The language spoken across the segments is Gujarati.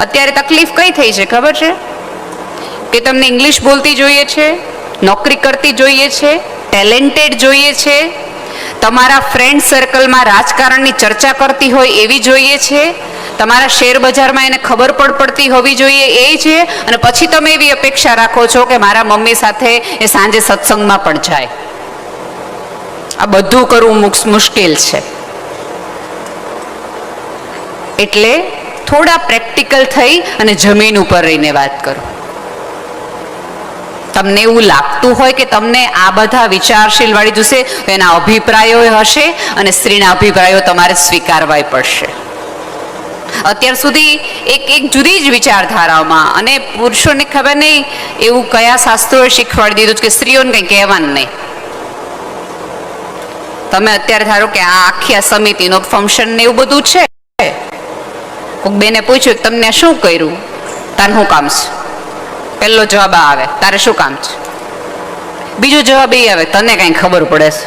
અત્યારે તકલીફ કઈ થઈ છે ખબર છે? કે તમને ઇંગ્લિશ બોલતી જોઈએ છે, નોકરી કરતી જોઈએ છે, ટેલેન્ટેડ જોઈએ છે, તમારા ફ્રેન્ડ સર્કલમાં રાજકારણની ચર્ચા કરતી હોય એવી જોઈએ છે, તમારા શેર બજારમાં એને ખબર પડતી હોવી જોઈએ એ છે, અને પછી તમે એવી અપેક્ષા રાખો છો કે મારા મમ્મી સાથે એ સાંજે સત્સંગમાં પણ જાય. આ બધું કરવું મુશ્કેલ છે. એટલે થોડા પ્રેક્ટિકલ થઈ અને જમીન ઉપર રહીને વાત કરો. તમને એવું લાગતું હોય કે તમને આ બધા વિચારશીલ વાળી જોશે તો એના અભિપ્રાયો હશે અને સ્ત્રીના અભિપ્રાયો તમારે સ્વીકારવા પડશે. અત્યાર સુધી એક જુદી જ વિચારધારાઓમાં, અને પુરુષોને ખબર નહીં એવું કયા શાસ્ત્રોએ શીખવાડી દીધું કે સ્ત્રીઓને કંઈ કહેવાનું નહીં. તમે અત્યારે ધારો કે આ આખી સમિતિનો ફંક્શન ને એવું બધું છે, કોઈક બેને પૂછ્યું તમને શું કર્યું, તારે શું કામ છે? પહેલો જવાબ આવે તારે શું કામ છે, બીજો જવાબ એ આવે તને કઈ ખબર પડે છે.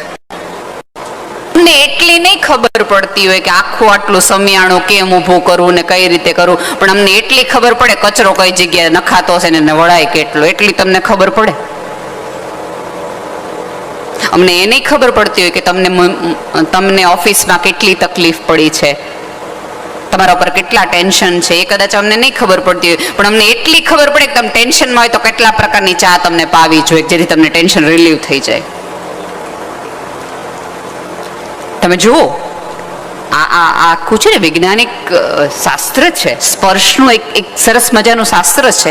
તમને એટલી નહીં ખબર પડતી હોય કે આખું આટલું સમિયાણું કેમ ઊભું કરવું ને કઈ રીતે કરવું, પણ અમને એટલી ખબર પડે કચરો કઈ જગ્યાએ નખાતો છે ને વળાય કેટલો, એટલી તમને ખબર પડે. અમને એ નહીં ખબર પડતી હોય કે તમને ઓફિસમાં કેટલી તકલીફ પડી છે, તમારા ઉપર કેટલા ટેન્શન છે, એ કદાચ અમને નહીં ખબર પડતી હોય, પણ અમને એટલી ખબર પડે કે તમે ટેન્શનમાં હોય તો કેટલા પ્રકારની ચા તમને પાવી જોઈએ જેથી તમને ટેન્શન રિલીવ થઈ જાય. તમે જુઓ આ આખું છે ને વૈજ્ઞાનિક શાસ્ત્ર છે, સ્પર્શનું એક સરસ મજાનું શાસ્ત્ર છે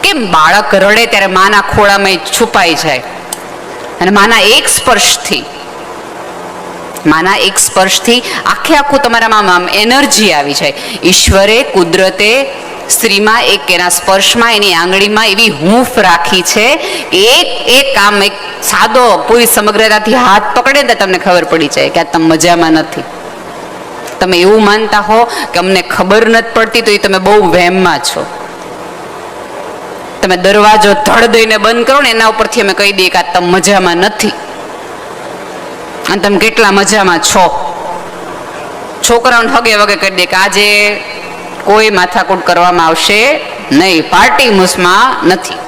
કે બાળક રડે ત્યારે માના ખોળામાં છુપાઈ જાય, અને માના એક સ્પર્શથી આખું તમારામાં એનર્જી આવી જાય. ઈશ્વરે કુદરતે સ્ત્રીમાં એના સ્પર્શમાં એની આંગળીમાં એવી હૂંફ રાખી છે કે એક કામ એક સાદો પૂરી સમગ્રતાથી હાથ પકડે ને તમને ખબર પડી જાય કે આ તમે મજામાં નથી. તમે એવું માનતા હો કે અમને ખબર નથી પડતી તો એ તમે બહુ વહેમમાં છો. તમે દરવાજો ધડ દઈને બંધ કરો ને એના ઉપરથી અમે કહી દઈએ કે આ તમે મજામાં નથી અને તમે કેટલા મજામાં છો. છોકરાઓને હગે વગે કરી દે કે આજે કોઈ માથાકૂટ કરવામાં આવશે નહીં, પાર્ટી મૂસમાં નથી.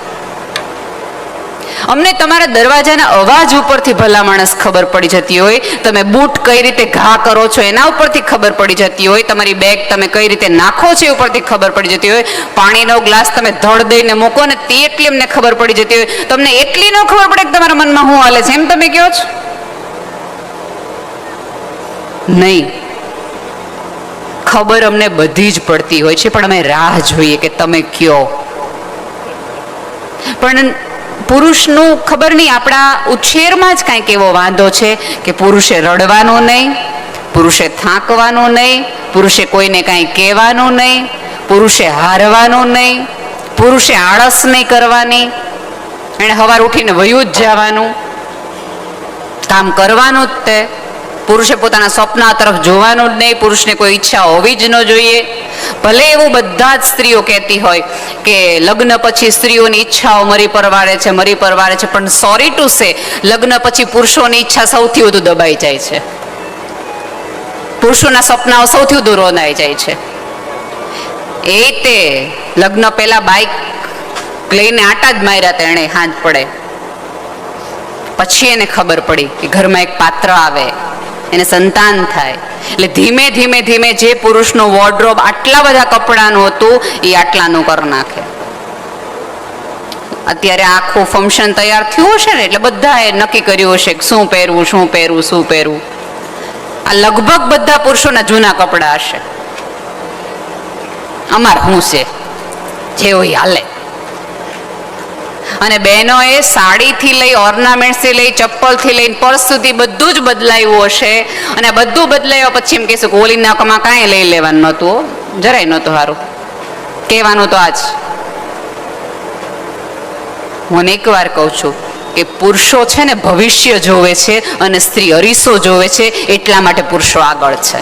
અમને તમારા દરવાજાના અવાજ ઉપરથી ભલા માણસ ખબર પડી જતી હોય, તમે બૂટ કઈ રીતે ઘા કરો છો એના ઉપરથી ખબર પડી જતી હોય, તમારી બેગ તમે કઈ રીતે નાખો છો એ ઉપરથી ખબર પડી જતી હોય, પાણીનો ગ્લાસ તમે ધડ દઈને મૂકો ને તે એટલી અમને ખબર પડી જતી હોય. તમને એટલી ન ખબર પડે કે તમારા મનમાં શું હાલે છે એમ તમે કહો છો નહીં. ખબર અમને બધી જ પડતી હોય છે, પણ અમે રાહ જોઈએ કે તમે કયો. પણ પુરુષનું ખબર નહીં આપણા ઉછેરમાં જ કાંઈક એવો વાંધો છે કે પુરુષે રડવાનું નહીં, પુરુષે થાકવાનું નહીં, પુરુષે કોઈને કાંઈ કહેવાનું નહીં, પુરુષે હારવાનું નહીં, પુરુષે આળસ નહીં કરવાની, એણે સવાર ઉઠીને વયું જ જવાનું, કામ કરવાનું જ તે. પુરુષે પોતાના સપના તરફ જોવાનું જ નહીં, પુરુષને કોઈ ઈચ્છા હોવી જ ન જોઈએ. ભલે એવું બધા જ સ્ત્રીઓ કહેતી હોય કે લગ્ન પછી સ્ત્રીઓની ઈચ્છાઓ મરી પરવારે છે, પણ સોરી ટુ સે લગ્ન પછી પુરુષોની ઈચ્છા સૌથી વધુ દબાઈ જાય છે, પુરુષોના સપનાઓ સૌથી વધુ રોનાઈ જાય છે. એ તે લગ્ન પહેલા બાઇક લઈને આટા જ માર્યા હતા એણે હાંજ પડે, પછી એને ખબર પડી કે ઘરમાં એક પાત્ર આવે, એને સંતાન થાય, એટલે ધીમે ધીમે જે પુરુષનું વોર્ડરોબ આટલા બધા કપડાનું હતું એ આટલાનું કરી નાખે. અત્યારે આખું ફંક્શન તૈયાર થયું હશે ને એટલે બધાએ નક્કી કર્યું હશે કે શું પહેરવું. આ લગભગ બધા પુરુષોના જૂના કપડા હશે. અમાર શું છે જેવું હાલે. અને બહેનોએ સાડીથી લઈ ઓર્નામેન્ટ્સથી લઈ ચપ્પલથી લઈને પર્સ સુધી બધું જ બદલાયું હશે. અને બધું બદલાયા પછી એમ કહેશું કે ઓલી નાકમાં કાંઈ લઈ લેવાનું નહોતું, જરાય નહોતું સારું કહેવાનું. તો આજ હું એક વાર કહું છું કે પુરુષો છે ને ભવિષ્ય જોવે છે અને સ્ત્રી અરીસો જોવે છે, એટલા માટે પુરુષો આગળ છે.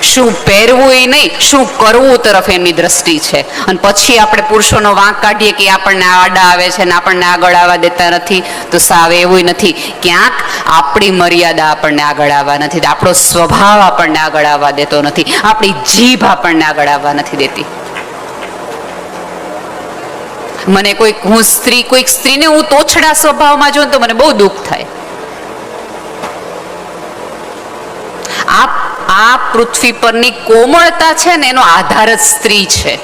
શું પહેરવું એ નહીં, શું કરવું તરફ એમની દ્રષ્ટિ છે. અને પછી આપણે પુરુષોનો વાંક કાઢીએ કે આપણને આડા આવે છે ને આપણને આગળ આવવા દેતા નથી, તો સાવ એવું નથી. ક્યાંક આપણી મર્યાદા આપણને આગળ આવવા નથી, આપણો સ્વભાવ આપણને આગળ આવવા દેતો નથી, આપણી જીભ આપણને આગળ આવવા નથી દેતી. મને કોઈક સ્ત્રીને હું તોછડા સ્વભાવમાં જોઉં તો મને બહુ દુઃખ થાય. આ પૃથ્વી પરની કોમળતા છે ને એનો આધાર જ સ્ત્રી છે.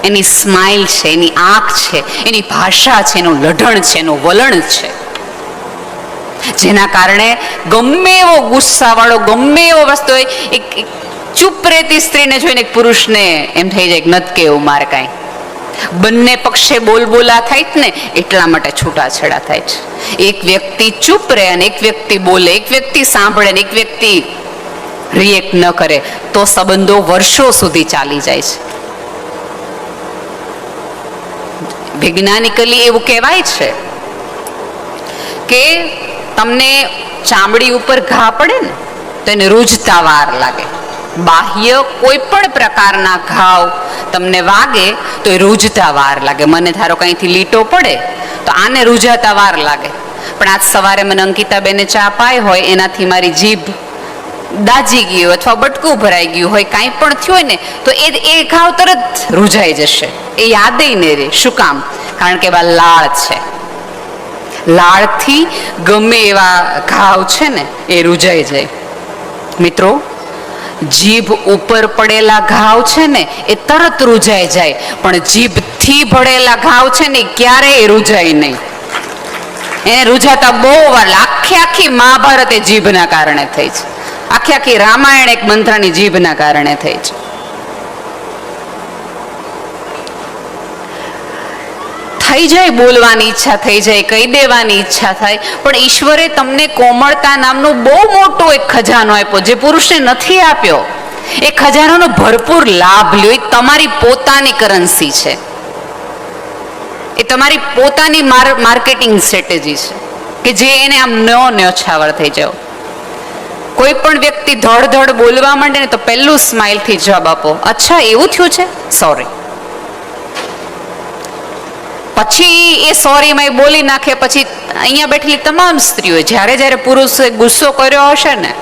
એની સ્માઇલ છે, એની આંખ છે, એની ભાષા છે, એનું લઢણ છે, એનું વલણ છે, જેના કારણે ગમે એવો ગુસ્સાવાળો ગમે એવો વસ્તુ હોય, એક ચૂપ રહેતી સ્ત્રીને જોઈને એક પુરુષને એમ થઈ જાય કે નથી કેવું મારે કાંઈ. બંને પક્ષે બોલબોલા થાય જ ને, એટલા માટે છૂટાછેડા થાય છે. એક વ્યક્તિ ચૂપ રહે અને એક વ્યક્તિ બોલે, એક વ્યક્તિ સાંભળે અને એક વ્યક્તિ રિએક્ટ ન કરે, તો સંબંધો વર્ષો સુધી ચાલી જાય છે. વૈજ્ઞાનિકલી એવું કહેવાય છે કે તમને ચામડી ઉપર ઘા પડે ને તો એને રૂઝતા વાર લાગે. બાહ્ય કોઈ પણ પ્રકારના ઘાવ તમને વાગે તો એ રૂઝતા વાર લાગે. મને ધારો કંઈથી લીટો પડે તો આને રૂઝાતા વાર લાગે. પણ આજ સવારે મને અંકિતાબેને ચા પાઈ હોય, એનાથી મારી જીભ દાજી ગઈ હોય અથવા બટકું ભરાઈ ગયું હોય, કાંઈ પણ થયું હોય ને તો એ ઘાવ તરત રૂઝાઈ જશે. એ યાદ નહીં રહે. શું કામ? કારણ કે એવા લાળ છે. લાળથી ગમે એવા ઘાવ છે ને એ રૂઝાઈ જાય. મિત્રો, જીભ ઉપર પડેલા ઘાવ છે ને એ તરત રૂઝાઈ જાય, પણ જીભથી ભળેલા ઘાવ છે ને ક્યારેય રૂઝાય નહીં. એને રૂઝાતા બહુ વાર. આખી મહાભારત એ જીભના કારણે થઈ છે. આખી રામાયણ એક મંત્રની જીભના કારણે થઈ છે. થઈ જાય, બોલવાની ઈચ્છા થઈ જાય, કહી દેવાની ઈચ્છા થાય, પણ ઈશ્વરે તમને કોમળતા નામનો બહુ મોટો એક ખજાનો આપ્યો, જે પુરુષને નથી આપ્યો. એ ખજાનાનો ભરપૂર લાભ લ્યો. એ તમારી પોતાની કરન્સી છે, એ તમારી પોતાની માર્કેટિંગ સ્ટ્રેટેજી છે કે જે એને આમ ન્યોછાવર થઈ જાવ. કોઈ પણ વ્યક્તિ ધડ બોલવા માંડે ને તો પહેલું સ્માઇલથી જવાબ આપો, અચ્છા એવું થયું છે, સોરી. પછી એ સોરીમાં બોલી નાખે. પછી અહીંયા બેઠેલી તમામ સ્ત્રીઓ જ્યારે પુરુષે ગુસ્સો કર્યો હશે ને,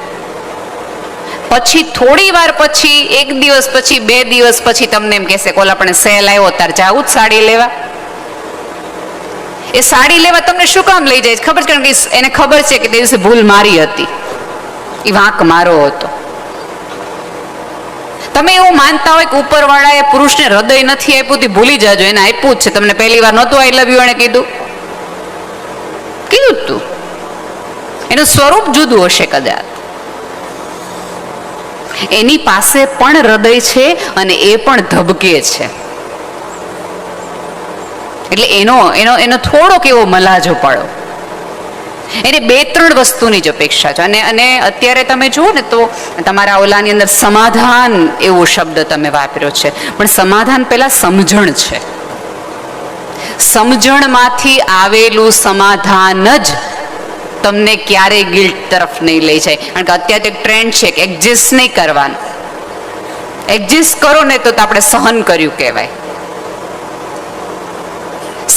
પછી થોડી વાર પછી, એક દિવસ પછી, 2 દિવસ પછી તમને એમ કહેશે કે ઓલા આપણે સેલ આવ્યો તાર જાવું જ સાડી લેવા. એ સાડી લેવા તમને શું કામ લઈ જાય ખબર છે? કારણ કે એને ખબર છે કે તે દિવસે ભૂલ મારી હતી, એ વાંક મારો હતો. તમે એવું માનતા હોય કે ઉપરવાળાએ પુરુષને હૃદય નથી આપ્યું, તે ભૂલી જાજો, એને આપ્યું જ છે. તમને પહેલી વાર નહોતું આઈ લવ યુ એને કીધું તું, એનું સ્વરૂપ જુદું હશે કદાચ. એની પાસે પણ હૃદય છે અને એ પણ ધબકે છે. એટલે એનો થોડોક એવો મલાજો પાડો. એને 2-3 વસ્તુની જ અપેક્ષા છે. અને અત્યારે તમે જુઓ ને તો તમારા ઓલાની અંદર સમાધાન એવો શબ્દ તમે વાપર્યો છે, પણ સમાધાન પહેલા સમજણ છે. સમજણમાંથી આવેલું સમાધાન જ તમને ક્યારેય ગિલ્ટ તરફ નહીં લઈ જાય. કારણ કે અત્યારે એક ટ્રેન્ડ છે કે એડજસ્ટ નહીં કરવાનું. એડજસ્ટ કરો ને તો આપણે સહન કર્યું કહેવાય.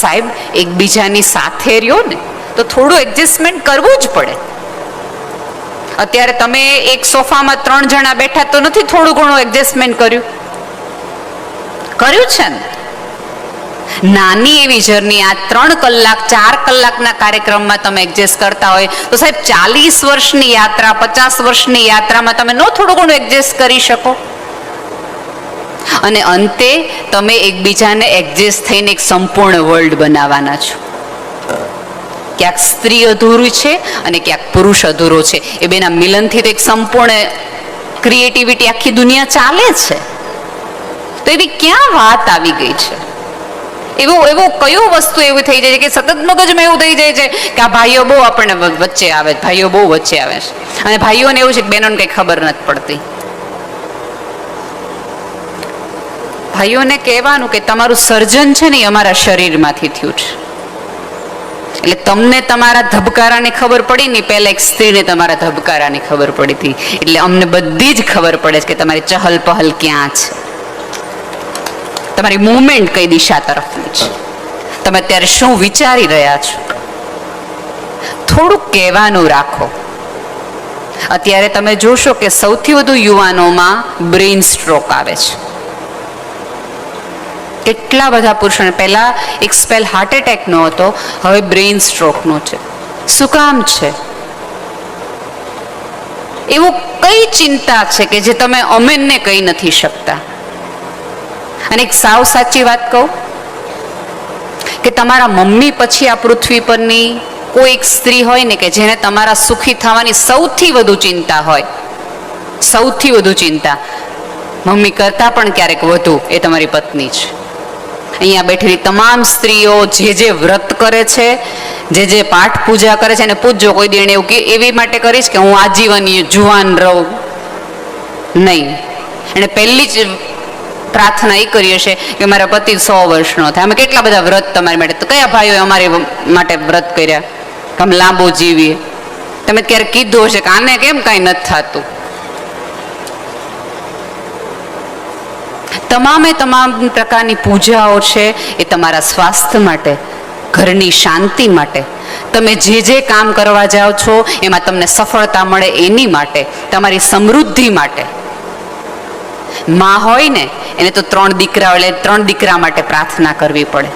સાહેબ, એકબીજાની સાથે રહ્યો ને તો થોડું એડજસ્ટમેન્ટ કરવું જ પડે. અત્યારે તમે એક સોફામાં 3 જણા બેઠા તો નથી થોડું ઘણું એડજસ્ટમેન્ટ કર્યું છે ને? નાની એવી જર્ની આ 3 કલાક 4 કલાકના કાર્યક્રમમાં તમે એડજસ્ટ કરતા હોય તો સાહેબ 40 વર્ષની યાત્રા, 50 વર્ષની યાત્રામાં તમે થોડું ઘણું એડજસ્ટ કરી શકો? અને અંતે તમે એકબીજાને એડજસ્ટ થઈને એક સંપૂર્ણ વર્લ્ડ બનાવવાના છો. ક્યાંક સ્ત્રી અધૂરી છે અને ક્યાંક પુરુષ અધૂરો છે. એ બેના મિલનથી તો એક સંપૂર્ણ ક્રિએટિવિટી આખી દુનિયા ચાલે છે. તો એવી ક્યાં વાત આવી ગઈ છે? એવો કયો વસ્તુ એવી થઈ જાય છે કે સતત મગજમાં એવું થઈ જાય છે કે આ ભાઈઓ બહુ આપણને વચ્ચે આવે છે, ભાઈઓ બહુ વચ્ચે આવે છે. અને ભાઈઓને એવું છે કે બહેનોને કંઈ ખબર નથી પડતી. ભાઈઓને કહેવાનું કે તમારું સર્જન છે ને એ અમારા શરીરમાંથી થયું છે. એટલે તમને તમારા ધબકારાની ખબર પડી ને, પહેલા એક સ્ત્રીને તમારા ધબકારાની ખબર પડી હતી. એટલે અમને બધી જ ખબર પડે છે કે તમારી ચહલ પહલ ક્યાં છે, તમારી મૂવમેન્ટ કઈ દિશા તરફની છે, તમે અત્યારે શું વિચારી રહ્યા છો. થોડુંક કહેવાનું રાખો. અત્યારે તમે જોશો કે સૌથી વધુ યુવાનોમાં બ્રેઇન સ્ટ્રોક આવે છે. કેટલા બધા પુરુષોને, પહેલા એક સ્પેલ હાર્ટ એટેકનો હતો, હવે બ્રેઇન સ્ટ્રોકનો છે. શું કામ છે? એવું કઈ ચિંતા છે કે જે તમે અમેનને કહી નથી શકતા? અને એક સાવ સાચી વાત કહું કે તમારા મમ્મી પછી આ પૃથ્વી પરની કોઈ એક સ્ત્રી હોય ને કે જેને તમારા સુખી થવાની સૌથી વધુ ચિંતા હોય, સૌથી વધુ ચિંતા, મમ્મી કરતા પણ ક્યારેક વધુ, એ તમારી પત્ની છે. અહીંયા બેઠેલી તમામ સ્ત્રીઓ જે વ્રત કરે છે, જે પાઠ પૂજા કરે છે, એને પૂછજો કોઈ દી એને એવું એવી માટે કરીશ કે હું આજીવન જુવાન રહું નહીં. એને પહેલી જ પ્રાર્થના એ કરી હશે કે મારા પતિ 100 વર્ષનો થાય. અમે કેટલા બધા વ્રત તમારી માટે, તો કયા ભાઈઓએ અમારી માટે વ્રત કર્યા કે અમે લાંબુ જીવીએ? તમે ક્યારેક કીધું હશે કે આને કેમ કાંઈ નથી થતું? તમામે તમામ પ્રકારની પૂજાઓ છે એ તમારા સ્વાસ્થ્ય માટે, ઘરની શાંતિ માટે, તમે જે કામ કરવા જાઓ છો એમાં તમને સફળતા મળે એની માટે, તમારી સમૃદ્ધિ માટે. માં હોય ને એને તો 3 દીકરા, એટલે 3 દીકરા માટે પ્રાર્થના કરવી પડે.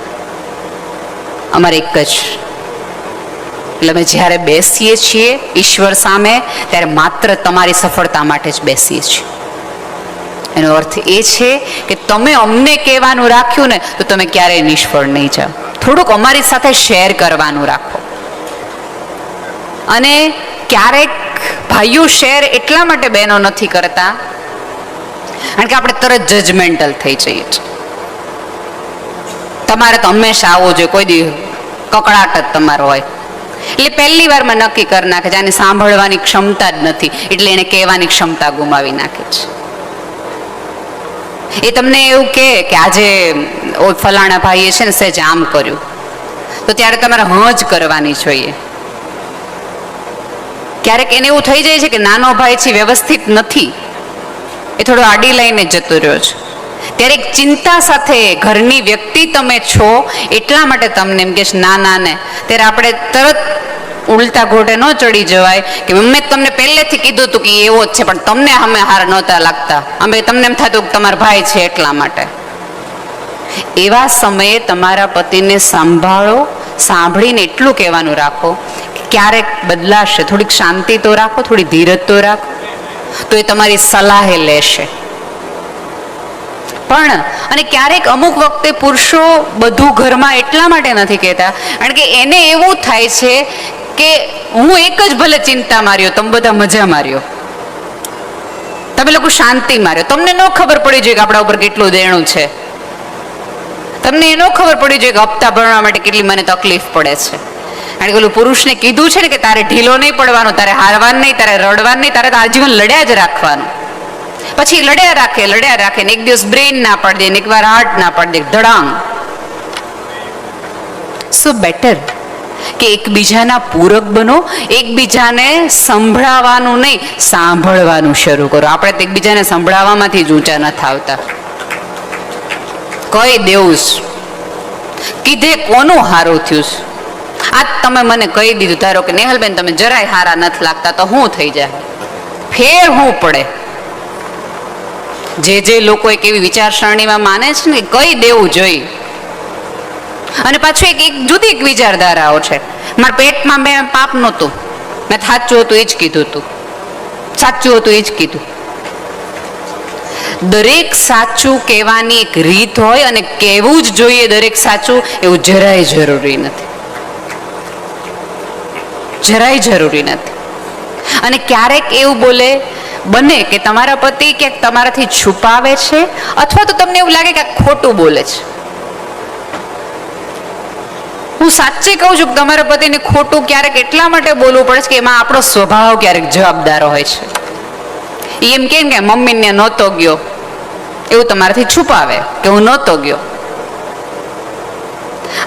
અમારે એક જ. એટલે અમે જ્યારે બેસીએ છીએ ઈશ્વર સામે, ત્યારે માત્ર તમારી સફળતા માટે જ બેસીએ છીએ. એનો અર્થ એ છે કે તમે અમને કહેવાનું રાખ્યું ને તો તમે ક્યારેય નિષ્ફળ નહીં જાઓ. થોડુંક અમારી સાથે શેર કરવાનું રાખો. અને ક્યારેક ભાઈઓ શેર એટલા માટે બહેનો નથી કરતા કારણ કે આપણે તરત જજમેન્ટલ થઈ જઈએ છીએ. તમારે તો હંમેશા આવવું જોઈએ, કોઈ દી કકડાટ જ તમારો હોય. એટલે પહેલી વારમાં નક્કી કરી નાખે છે આને સાંભળવાની ક્ષમતા જ નથી, એટલે એને કહેવાની ક્ષમતા ગુમાવી નાખે છે. એ તમને એવું કે આજે ફલાણા ભાઈએ છે ને સહેજ આમ કર્યું, તો ત્યારે તમારે જ કરવાની જોઈએ. ક્યારેક એને એવું થઈ જાય છે કે નાનો ભાઈ છે વ્યવસ્થિત નથી, એ થોડો આડી લઈને જતો રહ્યો છે, ત્યારે એક ચિંતા સાથે ઘરની વ્યક્તિ તમે છો એટલા માટે તમને એમ કે ના ને, ત્યારે આપણે તરત ઉલટા ઘોડે ન ચડી જવાય કે મેં તમને પહેલેથી કીધું હતું કે એવો જ છે, પણ તમને અમે હાર નહોતા લાગતા, અમે તમને એમ થતું કે તમારા ભાઈ છે એટલા માટે. એવા સમયે તમારા પતિને સંભાળો, સાંભળીને એટલું કહેવાનું રાખો કે ક્યારેક બદલાશે, થોડીક શાંતિ તો રાખો, થોડી ધીરજ તો રાખો, તો એ તમારી સલાહે લેશે. પણ અને ક્યારેક અમુક વખતે પુરુષો બધું ઘરમાં એટલા માટે નથી કહેતા કારણ કે એને એવું થાય છે કે હું એક જ ભલે ચિંતા માર્યો, તમે બધા મજા માર્યો, તમે લોકો શાંતિ માર્યો, તમને ન ખબર પડી જોઈએ કે આપણા ઉપર કેટલું દેણું છે, તમને એ ન ખબર પડી જોઈએ કે હપ્તા ભરવા માટે કેટલી મને તકલીફ પડે છે. કારણ કે ઓલું પુરુષને કીધું છે ને કે તારે ઢીલો નહીં પડવાનું, તારે હારવાનું નહીં, તારે રડવાનું નહીં, તારે આજીવન લડ્યા જ રાખવાનું. પછી લડ્યા રાખે ને એક દિવસ બ્રેઇન ના પાડી દે ને એકવાર હાર્ટ ના પાડી દે, ધડાંગ. સો બેટર કે એકબીજાના પૂરક બનો, એકબીજાને સંભળાવવાનું નહીં સાંભળવાનું શરૂ કરો. આપણે તો એકબીજાને સંભળાવવામાંથી જ ઊંચા નથી આવતા. કઈ દેવું કીધે કોનું હારું થયું? આજ તમે મને કહી દીધું, ધારો કે નેહલબેન તમે જરાય હારા નથી લાગતા, તો શું થઈ જાય? ફેર શું પડે? જે લોકો એક એવી વિચારસરણીમાં માને છે ને કઈ દેવું જોઈએ. અને પાછું એક જુદી એક વિચારધારાઓ છે. મારા પેટમાં મેં પાપ નહોતું, મેં સાચું હતું એ જ કીધું હતું, સાચું હતું એ જ કીધું. દરેક સાચું કહેવાની એક રીત હોય અને કહેવું જ જોઈએ દરેક સાચું, એવું જરાય જરૂરી નથી, જરાય જરૂરી નથી. અને ક્યારેક એવું બને કે તમારા પતિ ક્યાંક તમારાથી છુપાવે છે, અથવા તો તમને એવું લાગે કે ખોટું બોલે છે. હું સાચી કહું છું કે તમારા પતિને ખોટું ક્યારેક એટલા માટે બોલવું પડે છે કે એમાં આપણો સ્વભાવ ક્યારેક જવાબદાર હોય છે. એમ કેમ કે મમ્મીને નહોતો ગયો એવું તમારાથી છુપાવે કે હું નહોતો ગયો.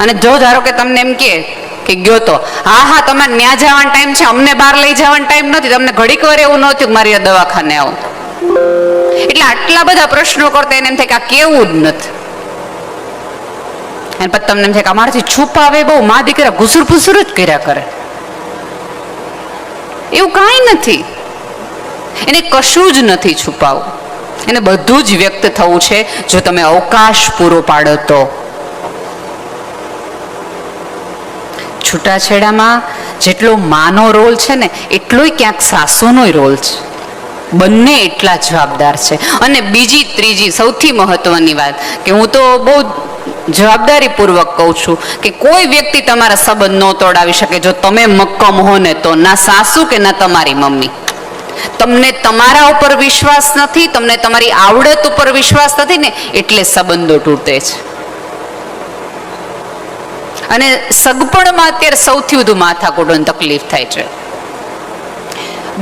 અને જો ધારો કે તમને એમ કે કે ગયો તો, હા હા તમારે ન્યા જવાનો ટાઈમ છે, અમને બહાર લઈ જવાનો ટાઈમ નથી, તમને ઘડીક વાર એવું નહોતું કે મારી દવાખાને આવો. એટલે આટલા બધા પ્રશ્નો કરતા એને એમ થાય કે આ કેવું જ નથી. અને પછી તમને એમ થાય કે અમારાથી છુપાવે બહુ, મા દીકરા ઘુસુર ફુસુર જ કર્યા કરે. એવું કાંઈ નથી, એને કશું જ નથી છુપાવવું, એને બધું જ વ્યક્ત થવું છે જો તમે અવકાશ પૂરો પાડો તો. છૂટાછેડામાં જેટલો માનો રોલ છે ને એટલોય ક્યાંક સાસુનો રોલ છે. બંને એટલા જવાબદાર છે. અને બીજી ત્રીજી સૌથી મહત્વની વાત કે હું તો બહુ જવાબદારીપૂર્વક કહું છું કે કોઈ વ્યક્તિ તમારા સંબંધ ન તોડાવી શકે જો તમે મક્કમ હો ને તો. ના સાસુ કે ના તમારી મમ્મી. તમને તમારા ઉપર વિશ્વાસ નથી, તમને તમારી આવડત ઉપર વિશ્વાસ નથી ને એટલે સંબંધો તૂટે છે. અને સગપણમાં અત્યારે સૌથી વધુ માથાકૂટોની તકલીફ થાય છે.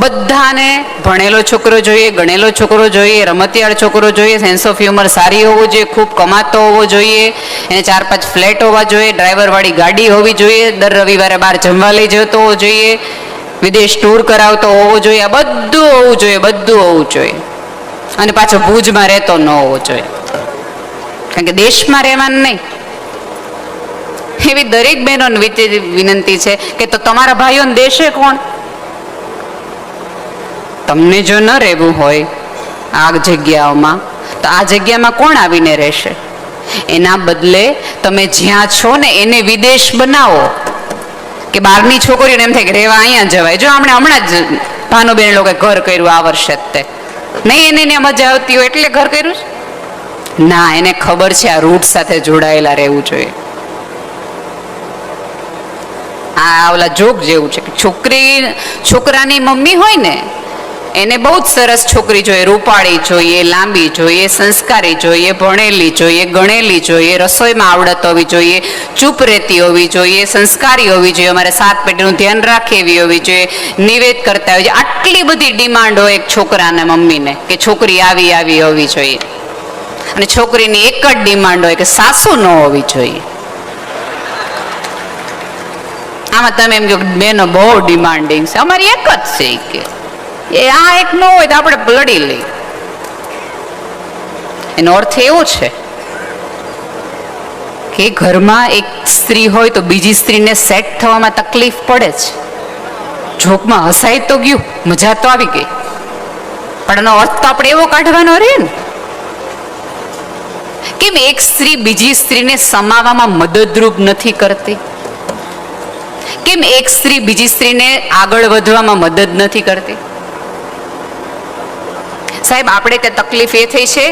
બધાને ભણેલો છોકરો જોઈએ, ગણેલો છોકરો જોઈએ, રમતિયાળ છોકરો જોઈએ, સેન્સ ઓફ હ્યુમર સારી હોવો જોઈએ, ખૂબ કમાતો હોવો જોઈએ, એને 4-5 ફ્લેટ હોવા જોઈએ, ડ્રાઈવરવાળી ગાડી હોવી જોઈએ, દર રવિવારે બહાર જમવા લઈ જતો હોવો જોઈએ, વિદેશ ટૂર કરાવતો હોવો જોઈએ. આ બધું હોવું જોઈએ, બધું હોવું જોઈએ. અને પાછો ભુજમાં રહેતો ન હોવો જોઈએ, કારણ કે દેશમાં રહેવાનું નહીં. એવી દરેક બહેનોને વિનંતી છે કે તો તમારા ભાઈઓને દેશે કોણ? તમને જો ન રહેવું હોય આ જગ્યાઓમાં તો આ જગ્યામાં કોણ આવીને રહેશે? એના બદલે તમે જ્યાં છો ને એને વિદેશ બનાવો. કે બહારની છોકરીઓને એમ થાય કે રહેવા અહીંયા જવાય. જો આપણે હમણાં જ ભાનુબેન લોકો ઘર કર્યું આ વર્ષે જ તે નહીં, એને મજા આવતી હોય એટલે ઘર કર્યું ના, એને ખબર છે આ રૂટ સાથે જોડાયેલા રહેવું જોઈએ. આ ઓલા જોક જેવું છે કે છોકરાની મમ્મી હોય ને એને બહુ જ સરસ છોકરી જોઈએ, રૂપાળી જોઈએ, લાંબી જોઈએ, સંસ્કારી જોઈએ, ભણેલી જોઈએ, ગણેલી જોઈએ, રસોઈમાં આવડત હોવી જોઈએ, ચૂપ રહેતી હોવી જોઈએ, સંસ્કારી હોવી જોઈએ, અમારે 7 પેઢીનું ધ્યાન રાખે એવી હોવી જોઈએ, નિવેદ કરતા હોય છે. આટલી બધી ડિમાન્ડ હોય એક છોકરાને મમ્મીને કે છોકરી આવી આવી હોવી જોઈએ. અને છોકરીની એક જ ડિમાન્ડ હોય કે સાસુ ન હોવી જોઈએ. આમાં તમે એમ કહો બેનો બહુ ડિમાન્ડિંગ છે, અમારી એક જ છે કે એ આ એક ન હોય તો આપણે લડી લઈ. એનો અર્થ એવો છે કે ઘરમાં એક સ્ત્રી હોય તો બીજી સ્ત્રીને સેટ થવામાં તકલીફ પડે છે. જોકમાં હસાઈ તો ગયું, મજા તો આવી ગઈ, પણ એનો અર્થ તો આપણે એવો કાઢવાનો રહે ને. કેમ એક સ્ત્રી બીજી સ્ત્રીને સમાવવામાં મદદરૂપ નથી કરતી? કેમ એક સ્ત્રી બીજી સ્ત્રીને આગળ વધવામાં મદદ નથી કરતી? સાહેબ આપણે તે તકલીફ એ થઈ છે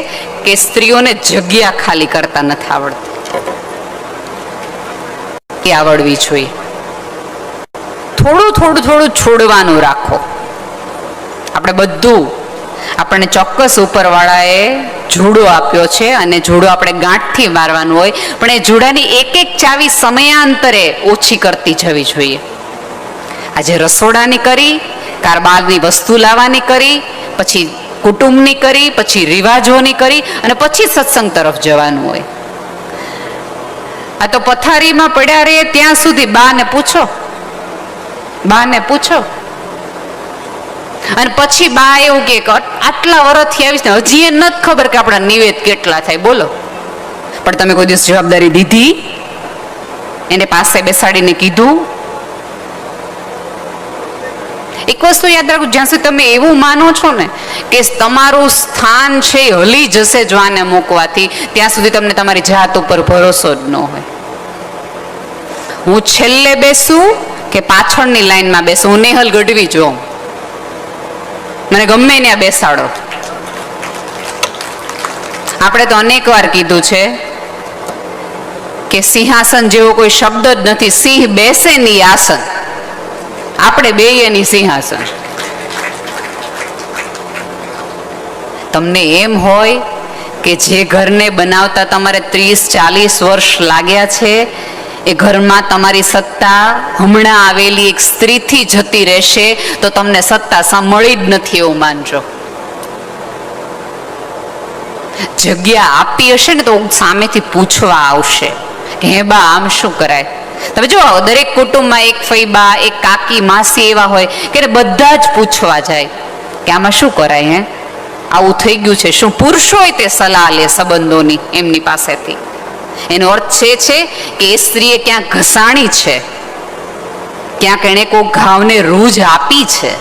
કે સ્ત્રીઓને જગ્યા ખાલી કરતા નથી આવડતી. એ આવડવી જોઈએ. થોડું થોડું થોડું છોડવાનું રાખો. આપણે બધું આપણને ચોક્કસ ઉપરવાળાએ જોડો આપ્યો છે અને જોડો આપણે ગાંઠથી મારવાનું હોય, પણ એ જોડાની એક એક ચાવી સમયાંતરે ઓછી કરતી જવી જોઈએ. આજે રસોડાની કરી, કારબારની વસ્તુ લાવવાની કરી, પછી કુટુંબની કરી, પછી રિવાજોની કરી અને પછી સત્સંગ તરફ જવાનું હોય. આ તો પથારીમાં પડ્યા રહે ત્યાં સુધી બાને પૂછો. અને પછી બા એવું કે આટલા વર્ષથી આવીશ ને હજી એ નથી ખબર કે આપણા નિવેદ કેટલા થાય. બોલો, પણ તમે કોઈ દિવસ જવાબદારી દીધી? એને પાસે બેસાડીને કીધું? એક વસ્તુ યાદ રાખો, જ્યાં સુધી તમે એવું માનો છો ને કે તમારું સ્થાન છે હલી જશે જો આને મૂકવાથી, ત્યાં સુધી તમને તમારી જાત ઉપર ભરોસો જ ન હોય. હું છેલ્લે બેસું કે પાછળની લાઈનમાં બેસું, હું નેહલ ગઢવી જોઉં, મને ગમે ત્યાં બેસાડો. આપણે તો અનેક વાર કીધું છે કે સિંહાસન જેવો કોઈ શબ્દ જ નથી. સિંહ બેસે ની આસન, આપણે બેઈએ ની સિંહાસન. તમને એમ હોય કે જે ઘરને બનાવતા તમારે 30-40 વર્ષ લાગ્યા છે એ ઘરમાં તમારી સત્તા હમણાં આવેલી એક સ્ત્રીથી જતી રહેશે તો તમને સત્તા મળી જ નથી એવું માનજો. જગ્યા આપી હશે ને તો સામેથી પૂછવા આવશે કે હે બા આમ શું કરાય, તમે જો દરેક કુટુંબમાં એક ફઈબા, એક કાકી, માસી એવા હોય કે બધા જ પૂછવા જાય કે આમાં શું કરાય, હે આવું થઈ ગયું છે, શું પુરુષોય તે સલાહ લે સંબંધોની એમની પાસેથી. એનો અર્થ છે કે એ સ્ત્રીએ ક્યાંક ઘસાણી છે, ક્યાંક એણે કોઈ ઘાવને રૂજ આપી છે,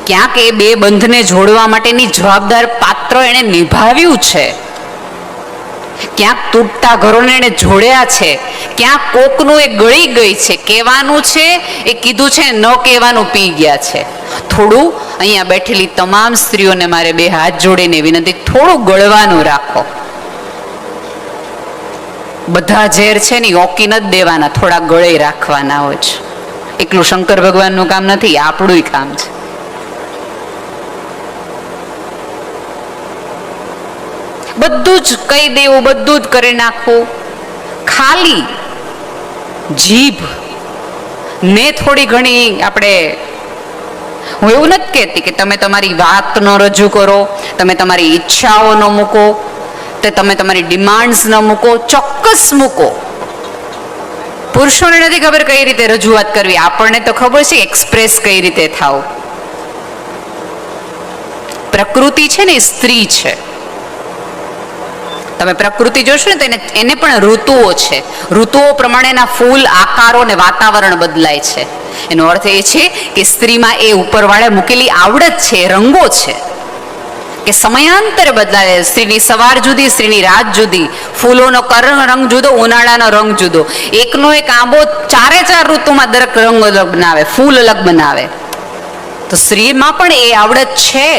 ક્યાંક એ બે બંધને જોડવા માટેની જવાબદાર પાત્ર એણે નિભાવ્યું છે, ક્યાંક તૂટતા ઘરોને એને જોડ્યા છે, ક્યાંક કોકનું એ ગળી ગઈ છે, કહેવાનું છે એ કીધું છે, ન કહેવાનું પી ગયા છે. થોડું અહીંયા બેઠેલી તમામ સ્ત્રીઓને મારે બે હાથ જોડીને વિનંતી, થોડું ગળવાનું રાખો. બધા ઝેર છે ને ઓકી નથી દેવાના, થોડા ગળે રાખવાના હોય છે. એકલું શંકર ભગવાનનું કામ નથી, આપણું કામ છે. બધું જ કહી દેવું, બધું જ કરી નાખવું, ખાલી જીભ ને થોડી ઘણી આપણે, હું એવું નથી કહેતી કે તમે તમારી વાત ન રજૂ કરો, તમે તમારી ઈચ્છાઓ ન મૂકો, તે તમે તમારી ડિમાન્ડ્સ ન મૂકો, ચોક્કસ મૂકો. પુરુષોને નથી ખબર કઈ રીતે રજૂઆત કરવી, આપણને તો ખબર છે એક્સપ્રેસ કઈ રીતે થાવ. પ્રકૃતિ છે ને સ્ત્રી છે. તમે પ્રકૃતિ જોશો ને તો એને પણ ઋતુઓ છે. ઋતુઓ પ્રમાણેના ફૂલ, આકારો અને વાતાવરણ બદલાય છે. એનો અર્થ એ છે કે સ્ત્રીમાં એ ઉપરવાળે મૂકેલી આવડત છે, રંગો છે કે સમયાંતરે બદલાય. સ્ત્રીની સવાર જુદી, સ્ત્રીની રાત જુદી, ફૂલોનો રંગ જુદો, ઉનાળાનો રંગ જુદો. એકનો એક આંબો ચારે ચાર ઋતુમાં દરેક રંગ અલગ બનાવે, ફૂલ અલગ બનાવે. તો સ્ત્રીમાં પણ એ આવડત છે.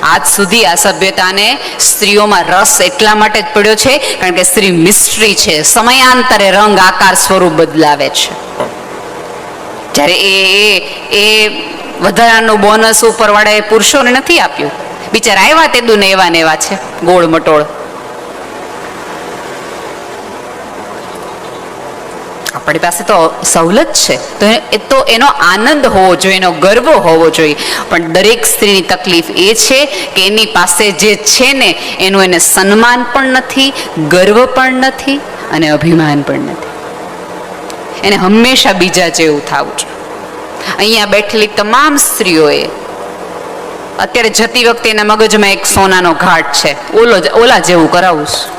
આજ સુધી આ સભ્યતાને સ્ત્રીઓમાં રસ એટલા માટે જ પડ્યો છે કારણ કે સ્ત્રી મિસ્ટ્રી છે, સમયાંતરે રંગ, આકાર, સ્વરૂપ બદલાવે છે. જ્યારે એ વધારાનું બોનસ ઉપરવાળાએ પુરુષોને નથી આપ્યું. બિચારા આવ્યા તે દુને એવા ને એવા છે, ગોળ મટોળ. આપણી પાસે તો સવલત છે, તો એનો આનંદ હોવો જોઈએ, એનો ગર્વ હોવો જોઈએ. પણ દરેક સ્ત્રીની તકલીફ એ છે કે એની પાસે જે છે ને એનું એને સન્માન પણ નથી, ગર્વ પણ નથી અને અભિમાન પણ નથી. એને હંમેશા બીજા જેવું થવું છે. અહીંયા બેઠેલી તમામ સ્ત્રીઓએ અત્યારે જતી વખતે એના મગજમાં એક સોનાનો ઘાટ છે, ઓલા જેવું કરાવું છું.